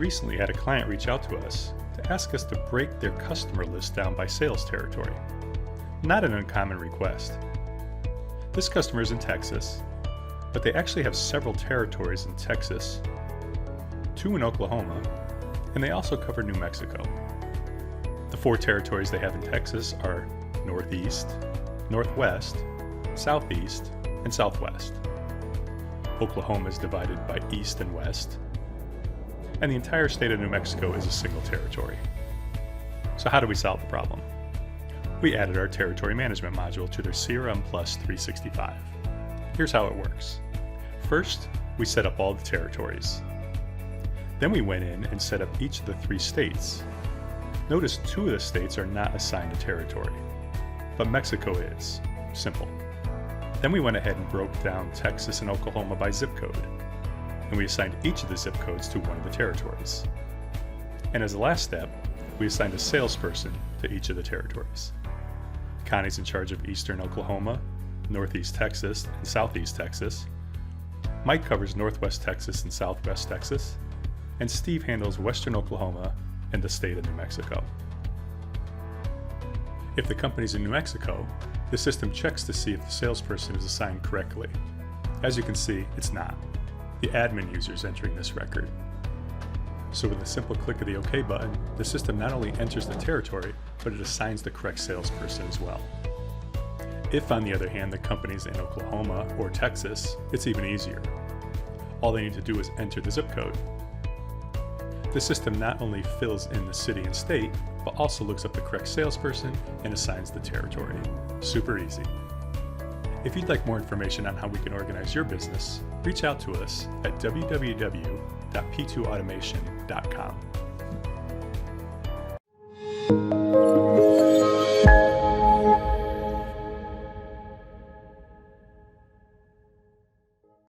recently had a client reach out to us to ask us to break their customer list down by sales territory. Not an uncommon request. This customer is in Texas, but they actually have several territories in Texas, 2 in Oklahoma, and they also cover New Mexico. The 4 territories they have in Texas are Northeast, Northwest, Southeast, and Southwest. Oklahoma is divided by East and West, and the entire state of New Mexico is a single territory. So how do we solve the problem? We added our territory management module to their CRMPlus365. Here's how it works. First, we set up all the territories. Then we went in and set up each of the 3 states. Notice 2 of the states are not assigned a territory, but Mexico is. Simple. Then we went ahead and broke down Texas and Oklahoma by zip code, and we assigned each of the zip codes to one of the territories. And as a last step, we assigned a salesperson to each of the territories. Connie's in charge of Eastern Oklahoma, Northeast Texas, and Southeast Texas. Mike covers Northwest Texas and Southwest Texas, and Steve handles Western Oklahoma and the state of New Mexico. If the company's in New Mexico, the system checks to see if the salesperson is assigned correctly. As you can see, it's not. The admin user is entering this record. So with a simple click of the OK button, the system not only enters the territory, but it assigns the correct salesperson as well. If, on the other hand, the company's in Oklahoma or Texas, it's even easier. All they need to do is enter the zip code. The system not only fills in the city and state, but also looks up the correct salesperson and assigns the territory. Super easy. If you'd like more information on how we can organize your business, reach out to us at www.p2automation.com.